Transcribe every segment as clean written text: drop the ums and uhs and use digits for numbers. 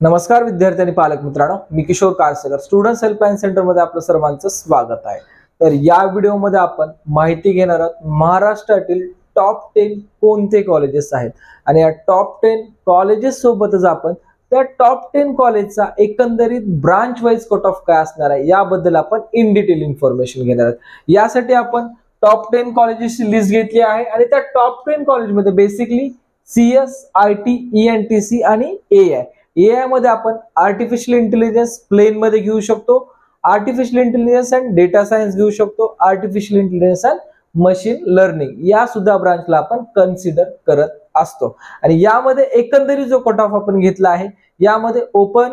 नमस्कार विद्यार्थी आणि पालक मित्रांनो, मी किशोर कारसेकर स्टुडंट्स हेल्पलाईन सेंटर मध्ये आपलं सर्वांचं स्वागत आहे। तर या व्हिडिओमध्ये आपण माहिती घेणार आहोत महाराष्ट्रातील टॉप 10 कोणते कॉलेजेस आहेत आणि या टॉप 10 कॉलेजेस सोबतच आपण त्या टॉप 10 कॉलेजचा एकंदरीत ब्रांच वाईज कट ऑफ काय असणार आहे याबद्दल आपण इन डिटेल इन्फॉर्मेशन घेणार आहोत। यासाठी आपण टॉप 10 कॉलेजेसची लिस्ट घेतली आहे आणि त्या टॉप 10 कॉलेजमध्ये बेसिकली CS, IT, ENTC आणि AI AI मध्ये आपण आर्टिफिशियल इंटेलिजन्स प्लेन मध्ये घेऊ शकतो, artificial intelligence and data science घेऊ शकतो, artificial intelligence and machine learning या सुद्धा ब्रांचला आपण कन्सिडर करत असतो। आणि यामध्ये एकंदरीत जो कट ऑफ आपण घेतला आहे यामध्ये ओपन,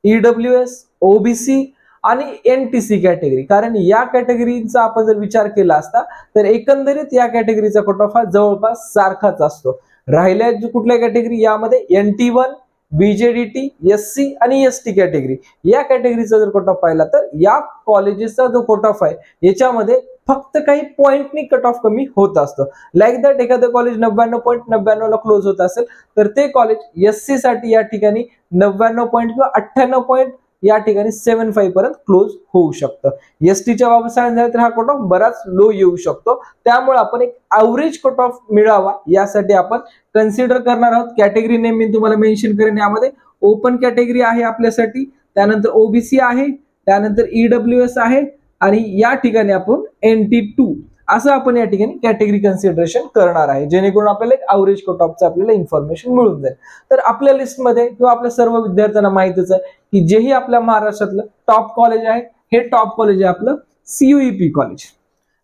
EWS, OBC आणि NTC कॅटेगरी, कारण या कॅटेगरीचा आपण जर विचार केला असता तर एकंदरीत या कॅटेगरीचा कट ऑफ हा जवळपास सारखाच असतो। राहिल्या कुठल्या कॅटेगरी यामध्ये NT1, BJDT, SC आणि ST कॅटेगरी या कॅटेगरीचा जर कट ऑफ पाहिला तर या कॉलेजेसचा जो कट ऑफ आहे याच्यामध्ये फक्त काही पॉइंटनी कट ऑफ कमी होत असतो। लाईक दॅट एखादं कॉलेज 99.99 ला क्लोज होत असेल तर ते कॉलेज SC साठी या ठिकाणी 99 पॉइंट किंवा 98 पॉइंट या ठिकाणी 75 पर्यंत क्लोज होऊ शकतं। STच्या बाबत सांगायचं तर हा कट ऑफ बराच लो येऊ शकतो, त्यामुळे आपण एक ॲव्हरेज कट ऑफ मिळावा यासाठी आपण कन्सिडर करणार आहोत। कॅटेगरी नेम मी तुम्हाला मेन्शन करेन। यामध्ये ओपन कॅटेगरी आहे आपल्यासाठी, त्यानंतर OBC आहे, त्यानंतर EWS आहे आणि या ठिकाणी आपण NT2 असं आपण या ठिकाणी कॅटेगरी कन्सिडरेशन करणार आहे, जेणेकरून आपल्याला एक ॲव्हरेज कट ऑफचं आपल्याला इन्फॉर्मेशन मिळून जाईल। तर आपल्या लिस्टमध्ये किंवा आपल्या सर्व विद्यार्थ्यांना माहितीच आहे की जेही आपल्या महाराष्ट्रातलं टॉप कॉलेज आहे हे टॉप कॉलेज आहे आपलं CUEP कॉलेज।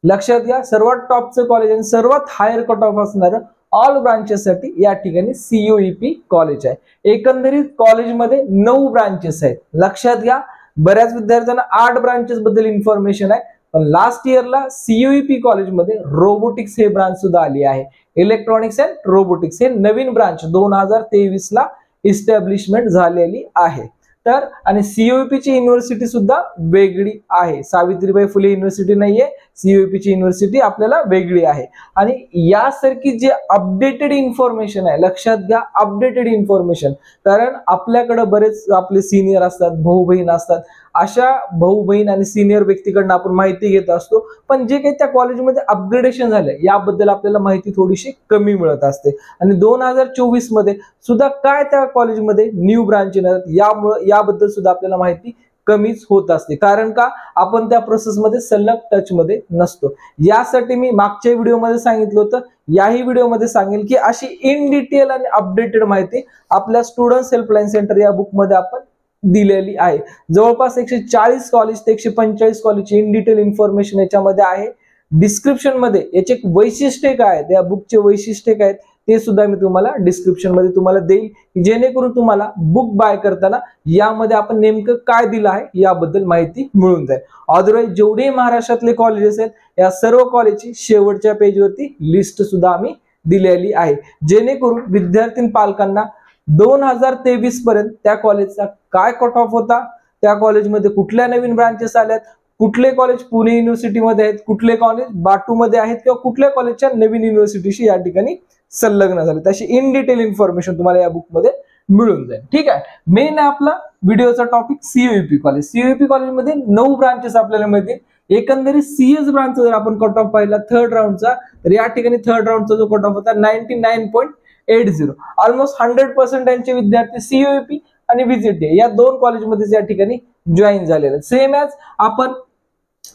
लक्षात घ्या, सर्वात टॉपचं कॉलेज आणि सर्वात हायर कट ऑफ असणारं ऑल ब्रांचेस साठी या ठिकाणी CUEP कॉलेज आहे। एकंदरीत कॉलेजमध्ये 9 ब्रांचेस आहेत। लक्षात घ्या, बऱ्याच विद्यार्थ्यांना 8 ब्रांचेस बद्दल इन्फॉर्मेशन आहे, पण लास्ट इयरला CUEP कॉलेजमध्ये रोबोटिक्स हे ब्रांच सुद्धा आली आहे। इलेक्ट्रॉनिक्स अँड रोबोटिक्स हे नवीन ब्रांच 2023 ला इस्टॅब्लिशमेंट झालेली आहे। तर आणि CUEP ची युनिव्हर्सिटी सुद्धा वेगळी आहे, सावित्रीबाई फुले युनिव्हर्सिटी नाहीये, CUEP ची युनिव्हर्सिटी आपल्याला वेगळी आहे। आणि यासारखी जे अपडेटेड इन्फॉर्मेशन आहे, लक्षात घ्या अपडेटेड इन्फॉर्मेशन, कारण आपल्याकडे बरेच आपले सिनियर असतात, भाऊ बहीण असतात, अशा भाऊ बहीण आणि सिनियर व्यक्तीकडून आपण माहिती घेत असतो, पण जे काही त्या कॉलेजमध्ये अपग्रेडेशन झाले याबद्दल आपल्याला माहिती थोडीशी कमी मिळत असते। आणि 2024 मध्ये सुद्धा काय त्या कॉलेजमध्ये न्यू ब्रांच येणार यामुळे याबद्दल सुद्धा आपल्याला माहिती कमीच होत असते, कारण का आपण त्या प्रोसेसमध्ये सलग टच मध्ये नसतो। यासाठी मी मागच्या व्हिडिओमध्ये सांगितलं होतं, याही व्हिडिओमध्ये सांगेल की अशी इन डिटेल आणि अपडेटेड माहिती आपल्या स्टुडंट्स हेल्पलाईन सेंटर या बुकमध्ये आपण दिलेली आहे। जवळपास 140 कॉलेज ते 145 कॉलेजची इन डिटेल इन्फॉर्मेशन याच्यामध्ये आहे। डिस्क्रिप्शन मध्ये याचे वैशिष्ट्य काय आहेत, या बुकचे वैशिष्ट्य काय आहेत ते सुद्धा मी तुम्हाला डिस्क्रिप्शन मध्ये तुम्हाला देईल, जेणेकरून तुम्हाला बुक बाय करताना यामध्ये आपण नेमकं काय दिलं आहे याबद्दल माहिती मिळून जाईल। अदरवाईज जेवढे महाराष्ट्रातले कॉलेजेस आहेत या सर्व कॉलेजची शेवटच्या पेजवरती लिस्ट सुद्धा आम्ही दिलेली आहे, जेणेकरून विद्यार्थी पालकांना 2023 पर्यंत त्या कॉलेजचा काय कट ऑफ होता, त्या कॉलेजमध्ये कुठल्या नवीन ब्रांचेस आल्यात, कुठले कॉलेज पुणे युनिव्हर्सिटीमध्ये आहेत, कुठले कॉलेज बाटूमध्ये आहेत किंवा कुठल्या कॉलेजच्या नवीन युनिव्हर्सिटीशी या ठिकाणी संलग्न झाले, तशी इन डिटेल इन्फॉर्मेशन तुम्हाला या बुकमध्ये मिळून जाईल। ठीक आहे, मेन आपला व्हिडिओचा टॉपिक CUEP कॉलेज। CUEP कॉलेजमध्ये 9 ब्रांचेस आपल्याला मिळतील। एकंदरीत CS ब्रांच जर आपण कट ऑफ पाहिला थर्ड राऊंडचा, तर या ठिकाणी थर्ड राऊंडचा जो कट ऑफ होता 99.80, ऑलमोस्ट 100% यांचे विद्यार्थी CUEP आणि VJT या 2 कॉलेजमध्ये या ठिकाणी जॉईन झालेले। सेम ॲज आपण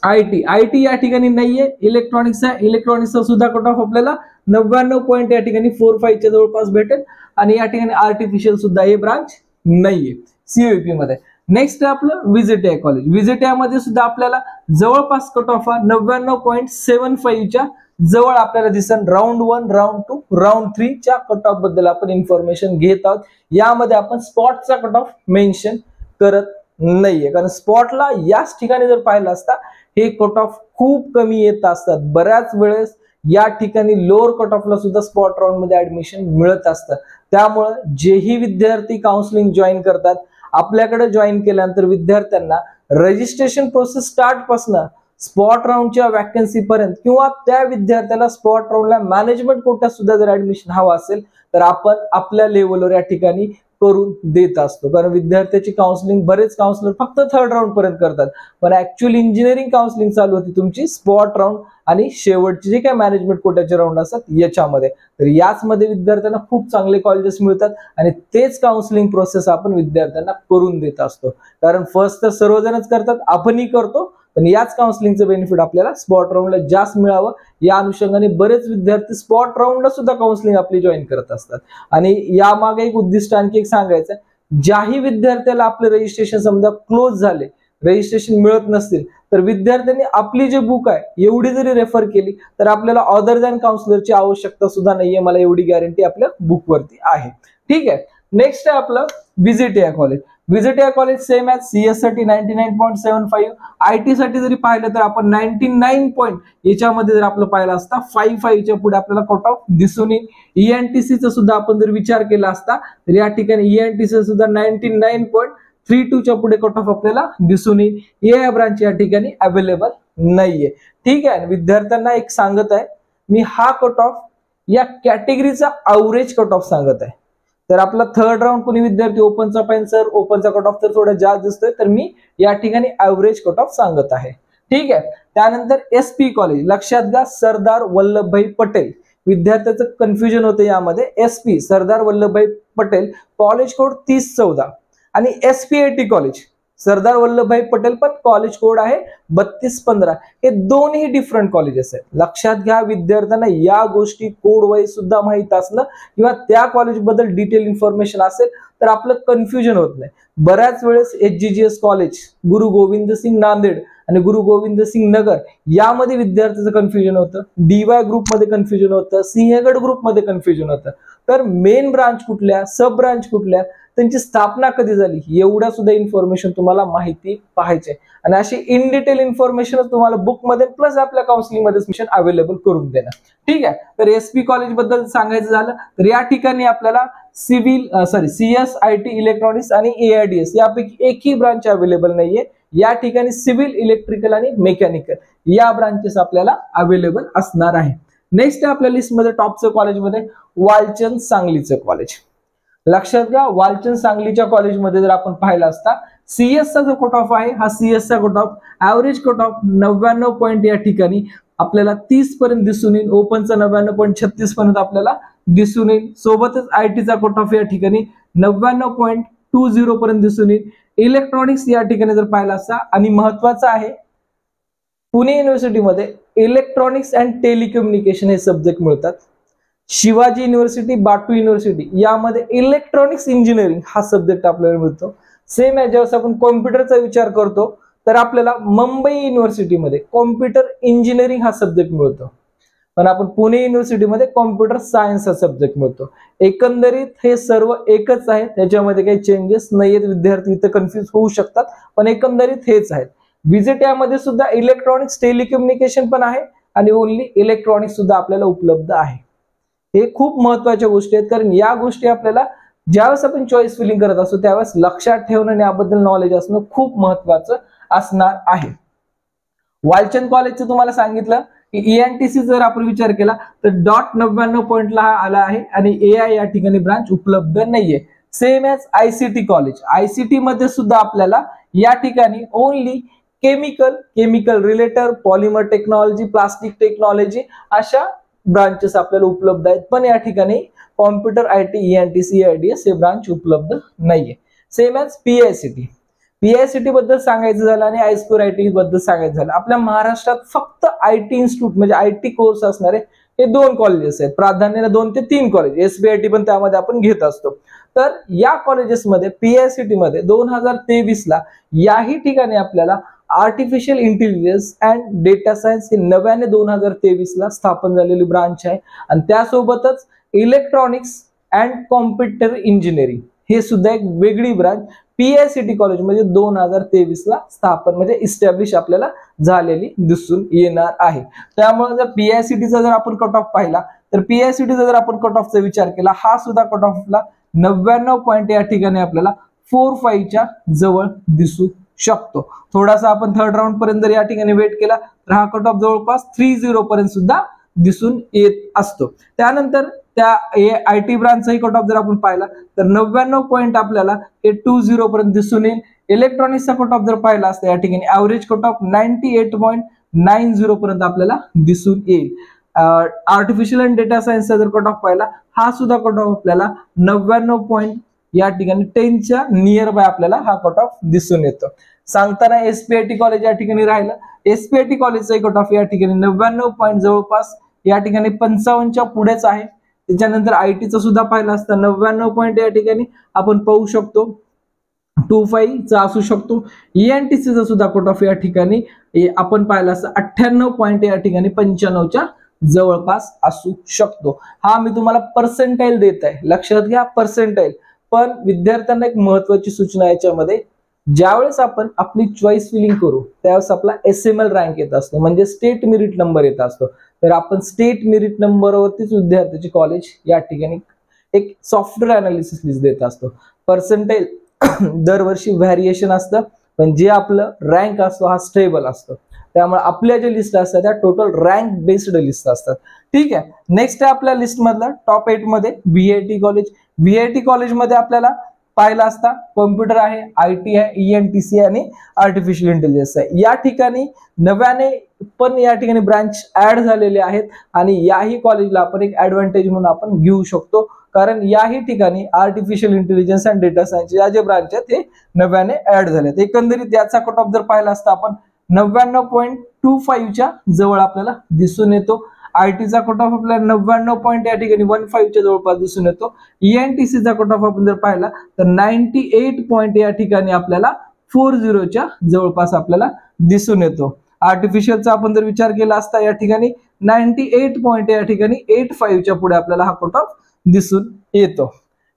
IT या ठिकाणी नाहीये, इलेक्ट्रॉनिक्सचा सुद्धा कट ऑफ आपल्याला 99 पॉइंट या ठिकाणी 45 च्या जवळपास भेटेल आणि या ठिकाणी आर्टिफिशियल सुद्धा हे ब्रांच नाहीये CUEP मध्ये। नेक्स्ट आपलं VJTI कॉलेज। VJTI मध्ये सुद्धा आपल्याला जवळपास कट ऑफ 99.75 च्या जवळ आपल्याला दिसन। राऊंड 1, राऊंड 2, राऊंड 3 च्या कट ऑफ बद्दल आपण इन्फॉर्मेशन घेत आहोत। यामध्ये आपण स्पॉटचा कट ऑफ मेन्शन करत नाहीये, कारण स्पॉटला याच ठिकाणी जर पाहिलं असता हे कट ऑफ खूप कमी येत असतात। बऱ्याच वेळेस या ठिकाणी लोअर कट ऑफला सुद्धा स्पॉट राऊंड मध्ये ऍडमिशन मिळत असतं, त्यामुळे जेही विद्यार्थी काउन्सिलिंग जॉईन करतात आपल्याकडे जॉईन केल्यानंतर विद्यार्थ्यांना रजिस्ट्रेशन प्रोसेस स्टार्ट पासून स्पॉट राऊंडच्या वॅकन्सी पर्यंत किंवा त्या विद्यार्थ्याला स्पॉट राऊंडला मॅनेजमेंट कोट्यात सुद्धा जर ऍडमिशन हवा असेल तर आपण आपल्या लेवलवर या ठिकाणी करून देत असतो. कारण विद्यार्थ्याची काउन्सिलिंग बरेच काउन्सिलर फक्त 3rd राऊंड पर्यंत करतात, पण ऍक्च्युअली इंजिनिअरिंग काउन्सिलिंग चालू होती तुमची स्पॉट राऊंड आणि शेवटचे जे काही मॅनेजमेंट कोट्याचे राऊंड असतात याच्यामध्ये. तर याचमध्ये विद्यार्थ्यांना खूप चांगले कॉलेजेस मिळतात आणि तेच काउन्सिलिंग प्रोसेस आपण विद्यार्थ्यांना करून देत असतो. कारण फर्स्ट तर सर्वजणच करतात, आपणही करतो, पण याच काउन्सिलिंगचं बेनिफिट आपल्याला स्पॉट राऊंडला जास्त मिळावं या अनुषंगाने बरेच विद्यार्थी स्पॉट राऊंडला सुद्धा काउन्सिलिंग आपली जॉईन करत असतात. आणि यामागे एक उद्दिष्ट आणखी एक सांगायचं, ज्याही विद्यार्थ्याला आपले रजिस्ट्रेशन समजा क्लोज झाले, रजिस्ट्रेशन मिळत नसतील, तर विद्यार्थ्यांनी आपली जे बुक आहे एवढी जरी रेफर केली तर आपल्याला अदर दॅन काउन्सिलरची आवश्यकता सुद्धा नाहीये. मला एवढी गॅरंटी आपल्या बुकवरती आहे. ठीक आहे. नेक्स्ट आहे आपलं VJTI college. VJTI college same as CS साठी 99.75, IT साठी जरी पाहिलं तर आपण 99 पॉईंट याच्यामध्ये जर आपलं पाहिलं असता 55च्या पुढे आपल्याला कट ऑफ दिसून येईल. ENTCचा सुद्धा आपण जर विचार केला असता तर या ठिकाणी ENTC सुद्धा 99.32च्या पुढे कट ऑफ आपल्याला दिसून येईल. या ब्रांच या ठिकाणी अवेलेबल नाहीये. ठीक आहे. विद्यार्थ्यांना एक सांगत आहे मी, हा कट ऑफ या कॅटेगरीचा ॲव्हरेज कट ऑफ सांगत आहे. तर आपला 3rd राऊंड कोणी विद्यार्थी ओपनचा पाहिजे सर, ओपनचा कट ऑफ तर थोडा जास्त दिसतोय, तर मी या ठिकाणी ॲव्हरेज कट ऑफ सांगत आहे. ठीक आहे. त्यानंतर SP कॉलेज, लक्षात घ्या सरदार वल्लभभाई पटेल. विद्यार्थ्याचं कन्फ्युजन होतं यामध्ये. SP Sardar Vallabhbhai Patel, college code 3014 आणि SPIT कॉलेज सरदार वल्लभभाई पटेल पण कॉलेज कोड आहे 3215. हे दोन्ही डिफरंट कॉलेजेस आहेत. लक्षात घ्या विद्यार्थ्यांना या गोष्टी कोड वाईज सुद्धा माहित असणं किंवा त्या कॉलेजबद्दल डिटेल इन्फॉर्मेशन असेल तर आपलं कन्फ्युजन होत नाही. बऱ्याच वेळेस HGGS कॉलेज, गुरु गोविंद सिंग नांदेड आणि गुरु गोविंद सिंग नगर यामध्ये विद्यार्थ्याचं कन्फ्युजन होतं, DY ग्रुपमध्ये कन्फ्युजन होतं, सिंहगड ग्रुपमध्ये कन्फ्युजन होतं. तर मेन ब्रांच कुठल्या, सब ब्रांच कुठल्या, त्यांची स्थापना कधी झाली, एवढ्या सुद्धा इन्फॉर्मेशन तुम्हाला माहिती पाहिजे. आणि अशी इन डिटेल इन्फॉर्मेशन तुम्हाला बुकमध्ये प्लस आपल्या काउन्सिलिंगमध्ये अवेलेबल करून देणार. ठीक आहे. तर SP कॉलेज बद्दल सांगायचं झालं तर या ठिकाणी आपल्याला CS, IT, इलेक्ट्रॉनिक्स आणि AIDS यापैकी एकही ब्रांच अवेलेबल नाहीये. या ठिकाणी सिव्हिल, इलेक्ट्रिकल आणि मेकॅनिकल या ब्रांचेस आपल्याला अवेलेबल असणार आहे. नेक्स्ट आहे आपल्या लिस्टमध्ये टॉपचं कॉलेजमध्ये वालचंद सांगलीचं कॉलेज. लक्षात घ्या वालचंद सांगलीच्या कॉलेजमध्ये जर आपण पाहिला असता CS चा जो कट ऑफ आहे हा CS चा cut off average cut off 99 point या ठिकाणी आपल्याला 30 पर्यंत दिसून येईल. ओपनचा 99.36 पर्यंत आपल्याला दिसून येईल. सोबतच IT चा कट ऑफ या ठिकाणी 99.20 पर्यंत दिसून येईल. इलेक्ट्रॉनिक्स या ठिकाणी जर पाहिला असता आणि महत्वाचं आहे पुणे युनिव्हर्सिटीमध्ये इलेक्ट्रॉनिक्स अँड टेलिकम्युनिकेशन हे सब्जेक्ट मिळतात. शिवाजी युनिव्हर्सिटी, बाटू युनिव्हर्सिटी यामध्ये इलेक्ट्रॉनिक्स इंजिनिअरिंग हा सब्जेक्ट आपल्याला मिळतो. सेम आहे ज्यावेळेस आपण कॉम्प्युटरचा विचार करतो तर आपल्याला मुंबई युनिव्हर्सिटीमध्ये कॉम्प्युटर इंजिनिअरिंग हा सब्जेक्ट मिळतो, पण आपण पुणे युनिव्हर्सिटीमध्ये कॉम्प्युटर सायन्स हा सब्जेक्ट मिळतो. एकंदरीत हे सर्व एकच आहे, त्याच्यामध्ये काही चेंजेस नाहीयेत. विद्यार्थी इथं कन्फ्युज होऊ शकतात पण एकंदरीत हेच आहेत. व्हिजिटियामध्ये सुद्धा इलेक्ट्रॉनिक्स टेलिकम्युनिकेशन पण आहे आणि ओनली इलेक्ट्रॉनिक्स सुद्धा आपल्याला उपलब्ध आहे. हे खूप महत्वाच्या गोष्टी आहेत कारण या गोष्टी आपल्याला ज्यावेळेस आपण चॉईस फिलिंग करत असतो त्यावेळेस लक्षात ठेवणं आणि याबद्दल नॉलेज असणं खूप महत्वाचं असणार आहे. वालचंद कॉलेजचं तुम्हाला सांगितलं की ENTC जर आपण विचार केला तर 99 पॉईंटला आला आहे आणि AI या ठिकाणी ब्रांच उपलब्ध नाहीये. Same as ICT college. ICT मध्ये सुद्धा आपल्याला या ठिकाणी only chemical related, polymer technology, plastic technology अशा ब्रांचेस आपल्याला उपलब्ध आहेत, पण या ठिकाणी कॉम्प्युटर, IT, ENTC, AIDS हे ब्रांच उपलब्ध नाहीये. सेम ॲज PICT बद्दल सांगायचं झालं आणि I2IT बद्दल सांगायचं झालं. आपल्या महाराष्ट्रात फक्त IT इन्स्टिट्यूट म्हणजे IT कोर्स असणारे हे 2 कॉलेजेस आहेत, प्राधान्याने 2 ते 3 कॉलेज. SPIT पण त्यामध्ये आपण घेत असतो. तर या कॉलेजेसमध्ये PICT मध्ये 2023 ला याही ठिकाणी आपल्याला artificial intelligence and data science ही नव्याने 2023 ला स्थापन झालेली ब्रांच आहे आणि त्यासोबतच इलेक्ट्रॉनिक्स अँड कॉम्प्युटर इंजिनिअरिंग हे सुद्धा एक वेगळी ब्रांच PICT कॉलेजमध्ये 2023 ला स्थापन म्हणजे इस्टॅब्लिश आपल्याला झालेली दिसून येणार आहे. त्यामुळे जर PICTचा जर आपण कट ऑफ पाहिला तर PICTचा जर आपण कट ऑफचा विचार केला हा सुद्धा कट ऑफला 99 पॉईंट या ठिकाणी आपल्याला 45च्या जवळ दिसू शकतो. थोडासा आपण 3rd राऊंड पर्यंत जर या ठिकाणी वेट केला तर हा कट ऑफ जवळपास 30 पर्यंत सुद्धा दिसून येत असतो. त्यानंतर त्या IT ब्रांचचाही कट ऑफ जर आपण पाहिला तर 99 पॉईंट आपल्याला हे 20 पर्यंत दिसून येईल. इलेक्ट्रॉनिक्सचा कट ऑफ जर पाहिला असता या ठिकाणी ऍव्हरेज कट ऑफ 98.90 पर्यंत आपल्याला दिसून येईल. आर्टिफिशियल अँड डेटा सायन्सचा जर कट ऑफ पाहिला हा सुद्धा कट ऑफ आपल्याला 99 पॉईंट या ठिकाणी 10च्या नियर बाय आपल्याला हा कट ऑफ दिसून येतो. सांगताना SPIT कॉलेज या ठिकाणी राहिलं. SPIT कॉलेजचा कट ऑफ या ठिकाणी 99 पॉईंट जवळपास या ठिकाणी 55च्या पुढेच आहे. त्याच्यानंतर ITचा सुद्धा पाहिला असता 99 पॉईंट या ठिकाणी आपण पाहू शकतो 25 चा असू शकतो. ENTCचा सुद्धा कट ऑफ या ठिकाणी आपण पाहिला असता 98 पॉईंट या ठिकाणी 95च्या जवळपास असू शकतो. हा मी तुम्हाला पर्सेंटाईल देत आहे, लक्षात घ्या पर्सेंटाईल. पण विद्यार्थ्यांना एक महत्वाची सूचना याच्यामध्ये, ज्यावेळेस आपण आपली चॉईस फिलिंग करू त्यावेळेस आपला SML रँक येत असतो, म्हणजे स्टेट मेरिट नंबर येत असतो. तर आपण स्टेट मेरिट नंबरवरतीच विद्यार्थ्याचे कॉलेज या ठिकाणी एक सॉफ्टवेअर अनालिसिस लिस्ट देत असतो. पर्सेंटाईल दरवर्षी व्हॅरिएशन असतं, पण जे आपलं रँक असतो हा स्टेबल असतो. त्यामुळे आपल्या ज्या लिस्ट असतात त्या टोटल रँक बेस्ड लिस्ट असतात. ठीक आहे. नेक्स्ट आहे आपल्या लिस्ट मधला टॉप 8 मध्ये VIT कॉलेज. VIT कॉलेज मध्ये आपल्याला पाहिला असता कॉम्प्युटर आहे, IT आहे, ENTC आणि आर्टिफिशियल इंटेलिजन्स आहे. या ठिकाणी नव्याने पण या ठिकाणी ब्रांच ऍड झालेले आहेत आणि याही कॉलेजला आपण एक ऍडव्हान्टेज म्हणून आपण घेऊ शकतो, कारण याही ठिकाणी आर्टिफिशियल इंटेलिजन्स आणि डेटा सायन्स या जे ब्रांच आहेत ते नव्याने ऍड झालेत. एकंदरीत याचा कट ऑफ जर पाहिला असता आपण 99.25च्या जवळ आपल्याला दिसून येतो. ITचा कट ऑफ आपल्याला 99 पॉईंट या ठिकाणी 15च्या जवळपास दिसून येतो. ENTCचा कट ऑफ आपण जर पाहिला तर 98 पॉईंट या ठिकाणी आपल्याला 40च्या जवळपास आपल्याला दिसून येतो. आर्टिफिशियलचा आपण जर विचार केला असता या ठिकाणी 98 पॉईंट या ठिकाणी 85च्या पुढे आपल्याला हा कट ऑफ दिसून येतो.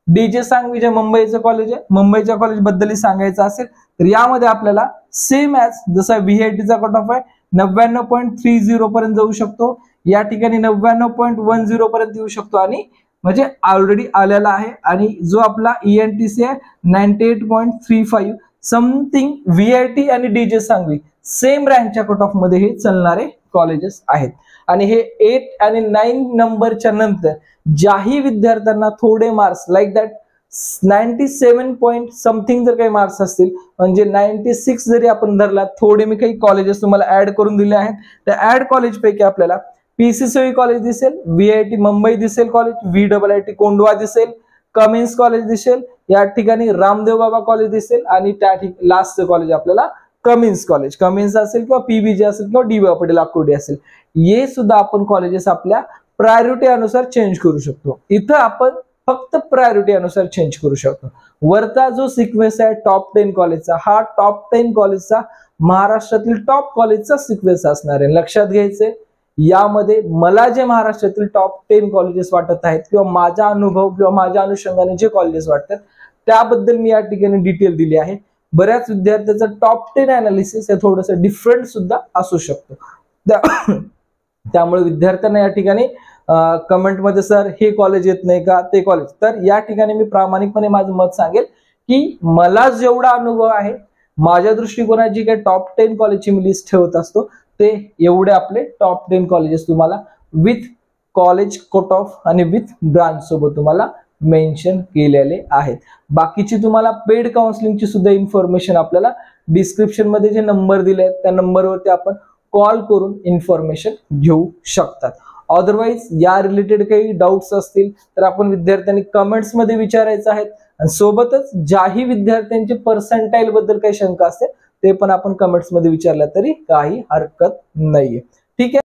DJ सांगवी जे मुंबईचं कॉलेज आहे, मुंबईच्या कॉलेज बद्दल सांगायचं असेल तर यामध्ये आपल्याला सेम ॲज जसा VITचा कट ऑफ आहे 99.30 पर्यंत जाऊ शकतो, या ठिकाणी 99.10 पर्यंत येऊ शकतो आणि म्हणजे ऑलरेडी आलेला आहे. आणि जो आपला ENTC आहे 98.35 समथिंग. VIT आणि DJ सांगवी सेम रँकच्या कट ऑफ मध्ये हे चालणारे कॉलेजेस आहेत. आणि हे 8 आणि 9 नंबरच्या नंतर ज्याही विद्यार्थ्यांना थोडे marks like that 97 point something जर काही मार्क्स असतील, म्हणजे 96 जरी आपण धरला, थोडे मी काही कॉलेजेस तुम्हाला ऍड करून दिले आहेत. त्या ऍड कॉलेज पैकी आपल्याला PCCOE कॉलेज दिसेल, VIT मुंबई दिसेल कॉलेज, VIIT कोंडवा दिसेल, कमिन्स कॉलेज दिसेल, या ठिकाणी रामदेव बाबा कॉलेज दिसेल आणि त्या ठिकाणी लास्टचं कॉलेज आपल्याला कमिन्स कॉलेज, कमिन्स असेल किंवा PBJ असेल किंवा DY पाटील आकुर्डी असेल. हे सुद्धा आपण कॉलेजेस आपल्या प्रायोरिटी अनुसार चेंज करू शकतो. इथं आपण फक्त प्रायोरिटी अनुसार चेंज करू शकतो. वरचा जो सिक्वेन्स आहे टॉप 10 कॉलेजचा, हा टॉप 10 कॉलेजचा महाराष्ट्रातील टॉप कॉलेजचा सिक्वेन्स असणार आहे. लक्षात घ्यायचंय, यामध्ये मला जे महाराष्ट्रातील टॉप 10 कॉलेजेस वाटत आहेत किंवा माझा अनुभव किंवा माझ्या अनुषंगाने जे कॉलेजेस वाटतात त्याबद्दल मी या ठिकाणी डिटेल दिली आहे. बऱ्याच विद्यार्थ्यांचं टॉप 10 अनालिसिस हे थोडंसं डिफरंट सुद्धा असू शकतो. त्यामुळे विद्यार्थ्यांना या ठिकाणी कमेंटमध्ये सर हे कॉलेज येत नाही का, ते कॉलेज, तर या ठिकाणी मी प्रामाणिकपणे माझं मत सांगेल की मला जेवढा अनुभव आहे, माझ्या दृष्टिकोनाची काही टॉप 10 कॉलेजची मी लिस्ट ठेवत असतो, ते एवढे आपले टॉप 10 कॉलेजेस तुम्हाला विथ कॉलेज कट ऑफ आणि विथ ब्रांच सोबत तुम्हाला मेन्शन केलेले आहेत. बाकीची तुम्हाला पेड काउन्सिलिंगची सुद्धा इन्फॉर्मेशन आपल्याला डिस्क्रिप्शन मध्ये जे नंबर दिले आहेत त्या नंबरवरती आपण कॉल करून इन्फॉर्मेशन घेऊ शकतात. अदरवाईज या रिलेटेड काही डाऊट्स असतील तर आपण विद्यार्थ्यांनी कमेंट्स मध्ये विचारायचं आहे. आणि सोबतच ज्याही विद्यार्थ्यांचे पर्सेंटाईल बद्दल काही शंका असते ते पण आपण कमेंट्स मध्ये विचारल्या तरी काही हरकत नाहीये. ठीक आहे.